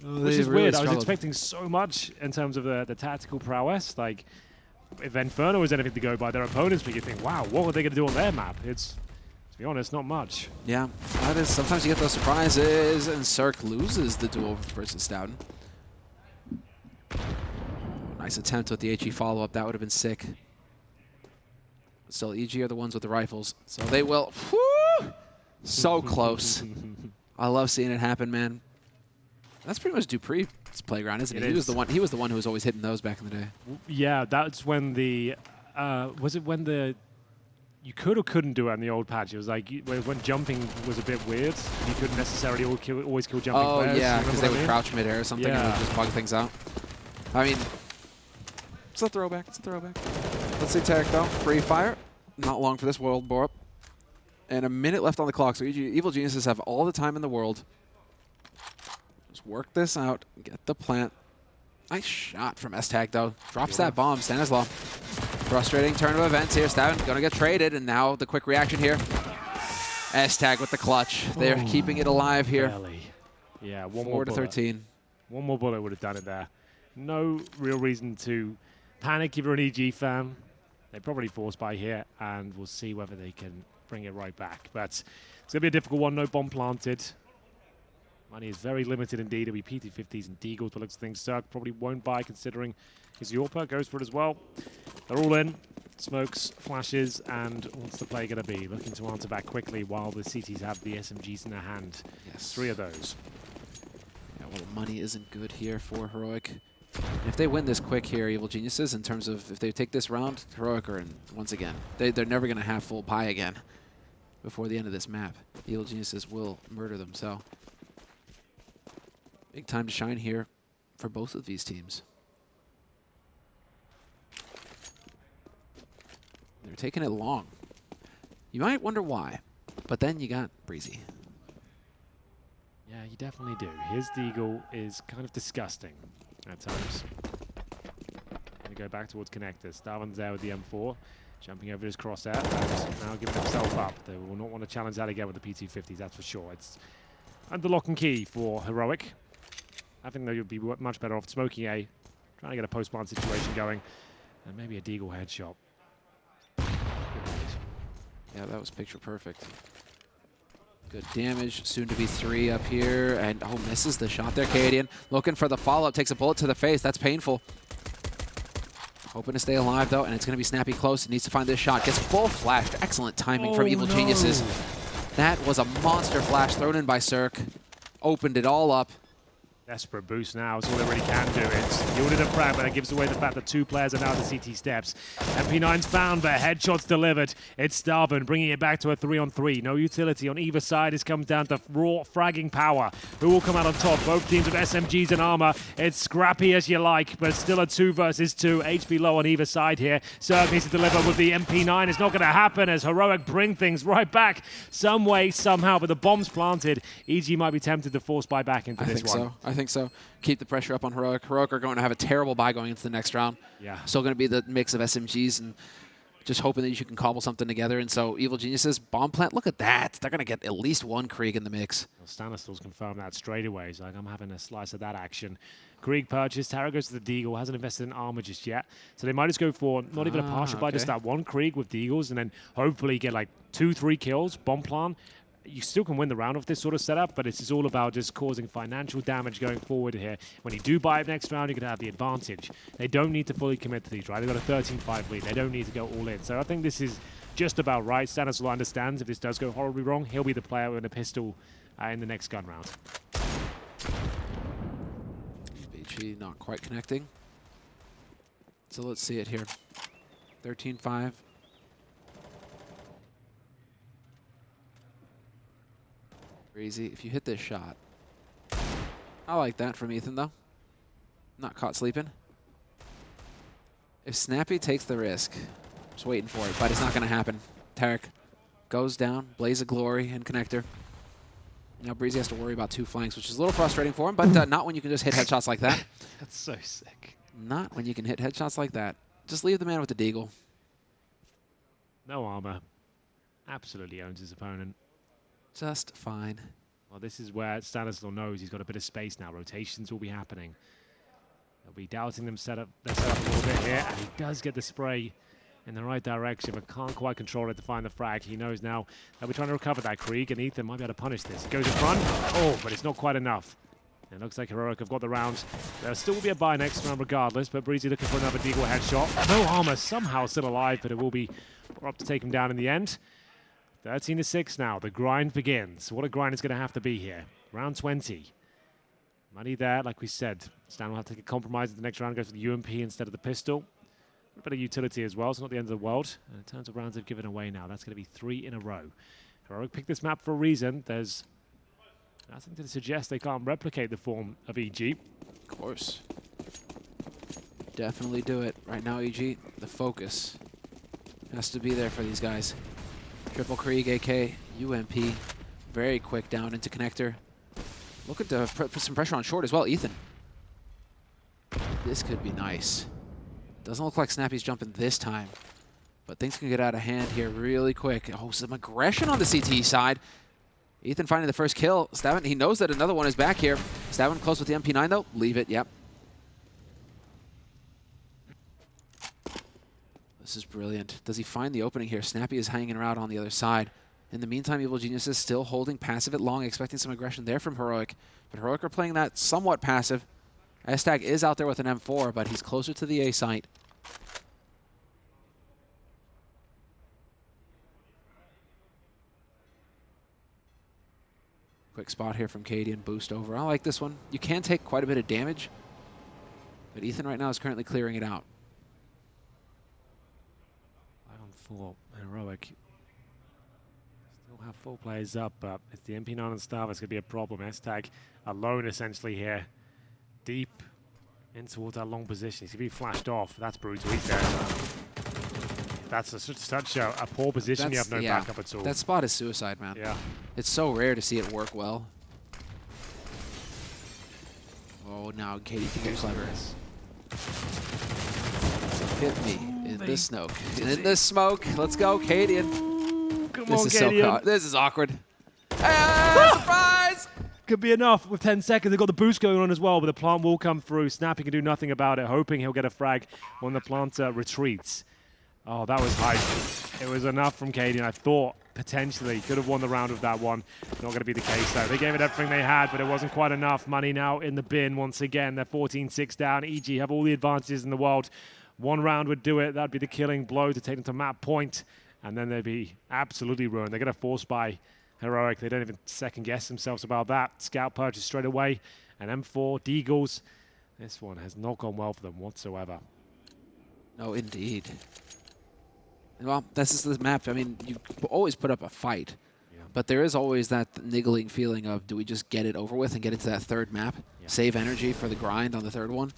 Which is
really
weird. I was
struggled.
expecting so much in terms of the tactical prowess. Like, if Inferno was anything to go by their opponents, but you think, wow, what were they going to do on their map? It's, to be honest, not much.
Yeah, that is. Sometimes you get those surprises, and Cirque loses the duel versus Stoughton. Nice attempt with the HE follow-up. That would have been sick. Still, EG are the ones with the rifles, so they will. Whoo! So close. I love seeing it happen, man. That's pretty much Dupree's playground, isn't it? He was the one. He was the one who was always hitting those back in the day.
Yeah, that's when the was it when the you could or couldn't do it on the old patch. It was like when jumping was a bit weird. You couldn't necessarily always kill jumping players.
Oh yeah, because they would
mean?
crouch mid-air or something and would just bug things out. I mean, it's a throwback. It's a throwback. Let's see Tarek, though. Free fire. Not long for this world bore up. And a minute left on the clock, so Evil Geniuses have all the time in the world. Just work this out, get the plant. Nice shot from S-Tag, though. Drops that bomb, Stanislav. Frustrating turn of events here. Stavin gonna get traded, and now the quick reaction here. S-Tag with the clutch. They're keeping it alive here.
Barely. Yeah, one
4
more
to
bullet.
13.
One more bullet would have done it there. No real reason to panic if you're an EG fan. They probably force buy here, and we'll see whether they can bring it right back. But it's going to be a difficult one. No bomb planted. Money is very limited indeed. It'll be PT50s and Deagles, but looks like things Zerk probably won't buy considering his Yorpa goes for it as well. They're all in. Smokes, flashes, and what's the play going to be? Looking to answer back quickly while the CTs have the SMGs in their hand.
Yes.
3 of those.
Yeah, well, money isn't good here for Heroic. If they win this quick here, Evil Geniuses, in terms of if they take this round, Heroic are in once again. They're never going to have full pie again before the end of this map. Evil Geniuses will murder them, so big time to shine here for both of these teams. They're taking it long. You might wonder why, but then you got Breezy.
Yeah, you definitely do. His Deagle is kind of disgusting at times. Going to go back towards connector. Starvan's there with the M4, jumping over his crosshair, and now giving himself up. They will not want to challenge that again with the PT50s, that's for sure. It's under lock and key for Heroic. I think they would be much better off smoking A, trying to get a post-spawn situation going, and maybe a Deagle headshot.
Yeah, that was picture perfect. Good damage, soon to be 3 up here, and oh, misses the shot there. Cadian looking for the follow-up, takes a bullet to the face. That's painful. Hoping to stay alive though, and it's going to be Snappy close. He needs to find this shot. Gets full flashed. Excellent timing from Evil Geniuses. That was a monster flash thrown in by Cirque. Opened it all up.
Desperate boost now is all they really can do. It's yielded a frag, but it gives away the fact that 2 players are now at the CT steps. MP9's found, but headshots delivered. It's Starvin bringing it back to a 3-on-3. No utility on either side. It comes down to raw fragging power. Who will come out on top? Both teams with SMGs and armor. It's scrappy as you like, but still a 2 versus 2. HP low on either side here. Serb needs to deliver with the MP9. It's not going to happen as Heroic bring things right back some way, somehow, but the bomb's planted. EG might be tempted to force buy back into this one.
I think so. Keep the pressure up on Heroic. Heroic are going to have a terrible buy going into the next round.
Yeah. Still
going to be the mix of SMGs and just hoping that you can cobble something together. And so Evil Geniuses, bomb plant, look at that. They're going to get at least 1 Krieg in the mix.
Well, Stanislav's confirmed that straight away. He's like, I'm having a slice of that action. Krieg purchased. Tara goes to the Deagle. Hasn't invested in armor just yet. So they might just go for not even a partial buy, just that 1 Krieg with Deagles and then hopefully get like 2-3 kills, bomb plant. You still can win the round with this sort of setup, but it's all about just causing financial damage going forward here. When you do buy it next round, you're going to have the advantage. They don't need to fully commit to these, right? They've got a 13-5 lead. They don't need to go all in. So I think this is just about right. Stanislav understands if this does go horribly wrong, he'll be the player with a pistol in the next gun round.
BG not quite connecting. So let's see it here. 13-5. Easy. If you hit this shot. I like that from Ethan, though. Not caught sleeping. If Snappy takes the risk, just waiting for it, but it's not going to happen. Tarek goes down, Blaze of Glory, and connector. Now Breezy has to worry about 2 flanks, which is a little frustrating for him, but not when you can just hit headshots like that.
That's so sick.
Not when you can hit headshots like that. Just leave the man with the Deagle.
No armor. Absolutely owns his opponent.
Just fine.
Well, this is where Stanislav knows he's got a bit of space now. Rotations will be happening. They'll be doubting them their setup a little bit here, and he does get the spray in the right direction, but can't quite control it to find the frag. He knows now that we're trying to recover that Krieg, and Ethan might be able to punish this. He goes in front. Oh, but it's not quite enough. It looks like Heroic have got the round. There still will be a buy next round regardless, but Breezy looking for another Deagle headshot. No armor, somehow still alive, but it will be up to take him down in the end. 13-6 now. The grind begins. What a grind it's going to have to be here. Round 20. Money there, like we said. Stan will have to take a compromise in the next round, go for the UMP instead of the pistol. A bit of utility as well. It's not the end of the world. And in terms of rounds they've given away now, that's going to be 3 in a row. Heroic picked this map for a reason. There's nothing to suggest they can't replicate the form of EG.
Of course. Definitely do it. Right now, EG, the focus has to be there for these guys. Triple Krieg, AK, UMP. Very quick down into connector. Looking to put some pressure on short as well, Ethan. This could be nice. Doesn't look like Snappy's jumping this time, but things can get out of hand here really quick. Oh, some aggression on the CTE side. Ethan finding the first kill. Stavin, he knows that another one is back here. Stavin close with the MP9 though. Leave it, yep. This is brilliant. Does he find the opening here? Snappy is hanging around on the other side. In the meantime, Evil Geniuses still holding passive at long, expecting some aggression there from Heroic. But Heroic are playing that somewhat passive. S-Tag is out there with an M4, but he's closer to the A site. Quick spot here from Katie and boost over. I like this one. You can take quite a bit of damage, but Ethan right now is currently clearing it out.
5-on-4, Heroic. Still have 4 players up, but it's the MP9 and Star that's going to be a problem. S-Tag alone essentially here. Deep in towards that long position. He's going to be flashed off. That's brutal. He's there. That's such a poor position. You have no backup at all.
That spot is suicide, man.
Yeah.
It's so rare to see it work well. Oh, now Katie can get clever. Hit me in the smoke. In the smoke. Let's go, Katie.
Come on, Katie.
This is awkward. Surprise!
Could be enough with 10 seconds. They've got the boost going on as well, but the plant will come through. Snappy can do nothing about it, hoping he'll get a frag when the plant retreats. Oh, that was hype. It was enough from Katie, and I thought potentially could have won the round with that one. Not going to be the case, though. They gave it everything they had, but it wasn't quite enough. Money now in the bin once again. They're 14-6 down. EG have all the advantages in the world. One round would do it. That'd be the killing blow to take them to map point, and then they'd be absolutely ruined. They're going to force by Heroic. They don't even second-guess themselves about that. Scout purchase straight away. And M4, Deagles. This one has not gone well for them whatsoever.
No, indeed. Well, this is the map. I mean, you always put up a fight, but there is always that niggling feeling of, do we just get it over with and get into that third map? Save energy for the grind on the third one?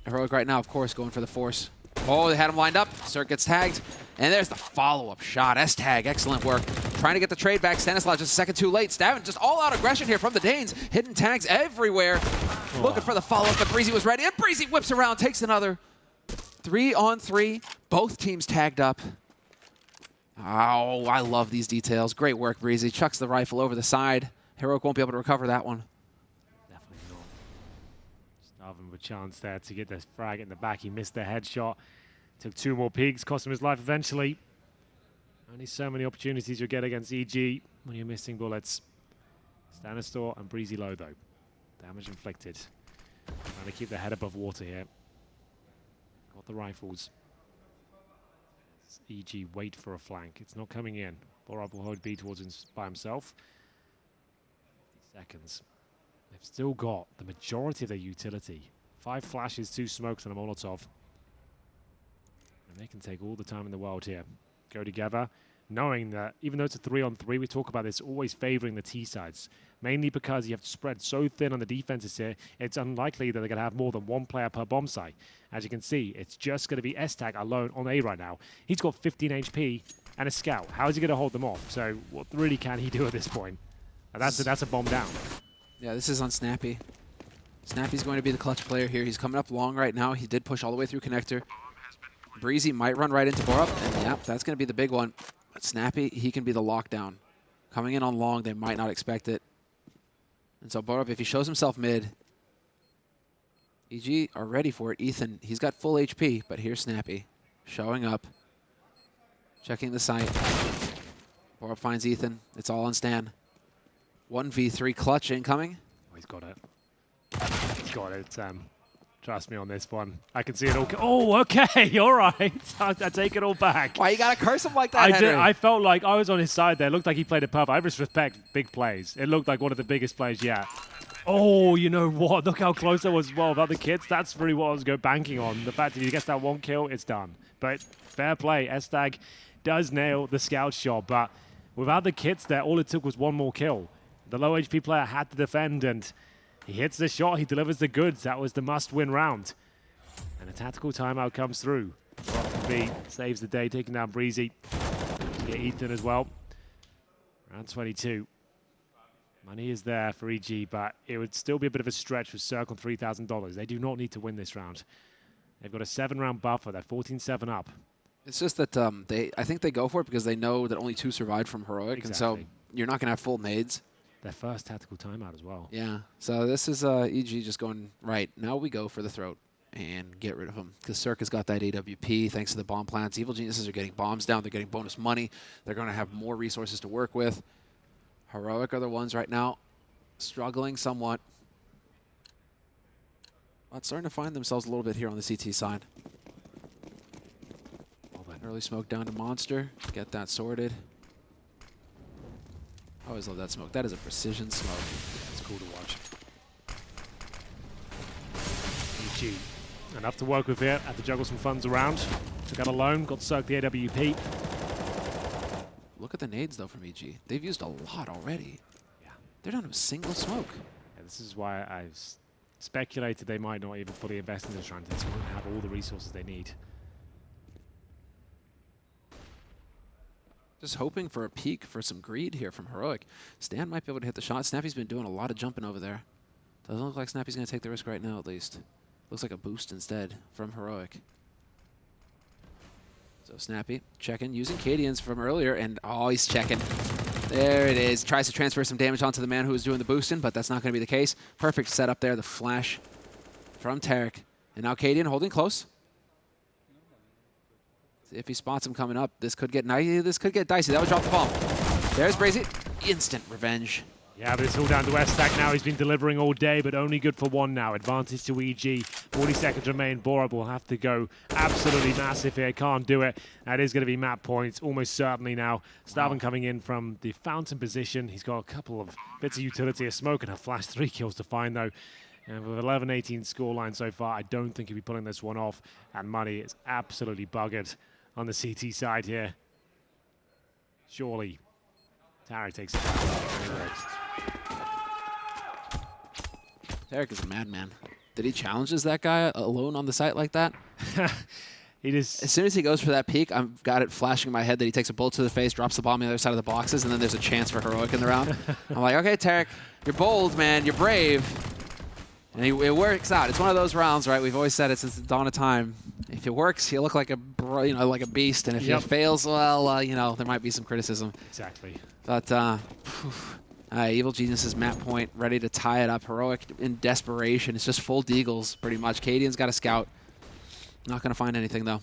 Heroic right now, of course, going for the force. Oh, they had him lined up. Cirque gets tagged. And there's the follow-up shot. S-Tag, excellent work. Trying to get the trade back. Stanislav just a second too late. Stavin just all-out aggression here from the Danes. Hidden tags everywhere. Looking for the follow-up, but Breezy was ready. And Breezy whips around, takes another. 3-on-3. Both teams tagged up. Oh, I love these details. Great work, Breezy. Chucks the rifle over the side. Heroic won't be able to recover that one.
Definitely not. Stavin with a chance there to get this frag in the back. He missed the headshot. Took 2 more peeks, cost him his life eventually. Only so many opportunities you'll get against EG when you're missing bullets. Stanistor and Breezy low though. Damage inflicted. Trying to keep their head above water here. Got the rifles. EG wait for a flank. It's not coming in. Borab will hold B towards him by himself. 50 seconds. They've still got the majority of their utility. 5 flashes, 2 smokes, and a Molotov. And they can take all the time in the world here. Go together, knowing that even though it's a 3-on-3, we talk about this always favoring the T sides. Mainly because you have to spread so thin on the defenses here, it's unlikely that they're going to have more than 1 player per bomb site. As you can see, it's just going to be S-Tag alone on A right now. He's got 15 HP and a scout. How is he going to hold them off? So what really can he do at this point? And that's a bomb down.
Yeah, this is on Snappy. Snappy's going to be the clutch player here. He's coming up long right now. He did push all the way through connector. Breezy might run right into Borup, and yeah, that's going to be the big one. But Snappy, he can be the lockdown. Coming in on long, they might not expect it. And so Borup, if he shows himself mid, EG are ready for it. Ethan, he's got full HP, but here's Snappy showing up, checking the site. Borup finds Ethan. It's all on Stan. 1v3 clutch incoming.
Oh, he's got it. He's got it. Trust me on this one. I can see it all. Oh, okay. All right. I take it all back.
Why you got to curse him like that, Henry?
I felt like I was on his side there. It looked like he played it perfect. I respect big plays. It looked like one of the biggest plays yet. Oh, you know what? Look how close I was as well about the kids. That's really what I was banking on. The fact that he gets that 1 kill, it's done. But fair play. S-Tag does nail the scout shot. But without the kits there, all it took was 1 more kill. The low HP player had to defend, and he hits the shot, he delivers the goods. That was the must-win round. And a tactical timeout comes through. B saves the day, taking down Breezy. Get Ethan as well. Round 22. Money is there for EG, but it would still be a bit of a stretch with Circle $3,000. They do not need to win this round. They've got a 7-round buffer. They're 14-7 up.
It's just that I think they go for it because they know that only 2 survived from Heroic,
Exactly.
and so you're not going to have full nades.
Their first tactical timeout as well.
Yeah, so this is EG just going, right, now we go for the throat and get rid of him. Because Circa's got that AWP thanks to the bomb plants. Evil Geniuses are getting bombs down. They're getting bonus money. They're going to have more resources to work with. Heroic are the ones right now struggling somewhat. But starting to find themselves a little bit here on the CT side. Early smoke down to Monster. Get that sorted. I always love that smoke. That is a precision smoke.
It's cool to watch. EG. Enough to work with here. Had to juggle some funds around. Took out a loan. Got soaked the AWP.
Look at the nades, though, from EG. They've used a lot already.
Yeah.
They're down to a single smoke.
Yeah, this is why I've speculated they might not even fully invest in this round. They just won't have all the resources they need.
Just hoping for a peak for some greed here from Heroic. Stan might be able to hit the shot. Snappy's been doing a lot of jumping over there. Doesn't look like Snappy's going to take the risk right now, at least. Looks like a boost instead from Heroic. So Snappy checking, using Cadians from earlier, and oh, he's checking. There it is. Tries to transfer some damage onto the man who was doing the boosting, but that's not going to be the case. Perfect setup there, the flash from Tarek. And now Cadian holding close. If he spots him coming up, this could get dicey. That would drop the bomb. There's Brazy. Instant revenge.
Yeah, but it's all down to S-Stack now. He's been delivering all day, but only good for one now. Advantage to EG. 40 seconds remain. Borab will have to go absolutely massive here. Can't do it. That is going to be map points, almost certainly now. Starvin coming in from the fountain position. He's got a couple of bits of utility. A smoke and a flash. 3 kills to find, though. And with 11-18 scoreline so far, I don't think he'll be pulling this one off. And money is absolutely buggered on the CT side here. Surely Tarek takes it.
Tarek is a madman. Did he challenge that guy alone on the site like that?
He just,
as soon as he goes for that peek, I've got it flashing in my head that he takes a bullet to the face, drops the bomb on the other side of the boxes, and then there's a chance for Heroic in the round. I'm like, okay, Tarek, you're bold, man. You're brave. And it works out. It's one of those rounds, right? We've always said it since the dawn of time. If it works, he'll look like a like a beast, and if it fails, well, there might be some criticism.
Exactly.
But Evil Genius's map point, ready to tie it up. Heroic in desperation. It's just full deagles, pretty much. Cadian's got a scout. Not going to find anything, though.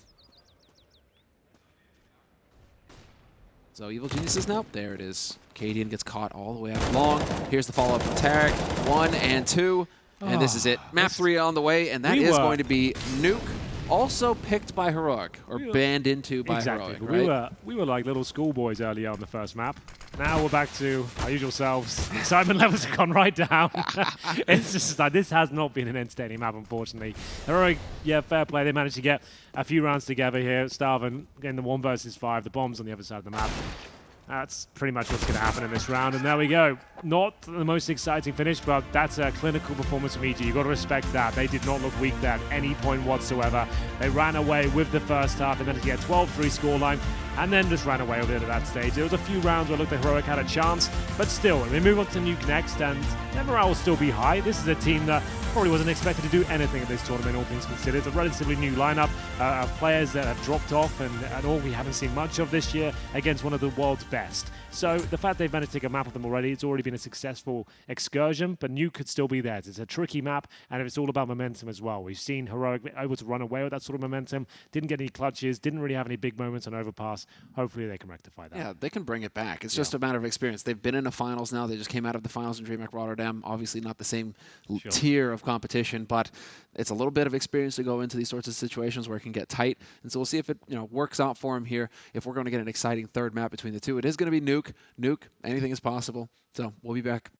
So Evil Geniuses now. There it is. Cadian gets caught all the way up long. Here's the follow-up from Tarek. 1 and 2. And this is it. Map 3 on the way, and that is going to be Nuke. Also picked by Heroic, or banned into by Heroic, right?
We were like little schoolboys earlier on the first map. Now we're back to our usual selves. Excitement levels have gone right down. It's just like, this has not been an entertaining map, unfortunately. Heroic, yeah, fair play. They managed to get a few rounds together here. Starvin getting the 1 versus 5. The bombs on the other side of the map. That's pretty much what's going to happen in this round, and there we go. Not the most exciting finish, but that's a clinical performance from EG. You've got to respect that. They did not look weak there at any point whatsoever. They ran away with the first half, and then to get 12-3 scoreline, and then just ran away with it at that stage. There was a few rounds where it looked like Heroic had a chance, but still, we move on to Nuke next, and their morale will still be high. This is a team that probably wasn't expected to do anything at this tournament, all things considered. It's a relatively new lineup of players that have dropped off and all we haven't seen much of this year against one of the world's best. So the fact they've managed to take a map of them already, it's already been a successful excursion, but Nuke could still be theirs. It's a tricky map, and it's all about momentum as well. We've seen Heroic able to run away with that sort of momentum, didn't get any clutches, didn't really have any big moments on Overpass. Hopefully they can rectify that.
Yeah, they can bring it back. It's just a matter of experience. They've been in the finals now. They just came out of the finals in DreamHack Rotterdam. Obviously not the same tier of competition, but it's a little bit of experience to go into these sorts of situations where it can get tight. And so we'll see if it works out for him here, if we're going to get an exciting third map between the two. It is going to be Nuke. Nuke, anything is possible. So we'll be back.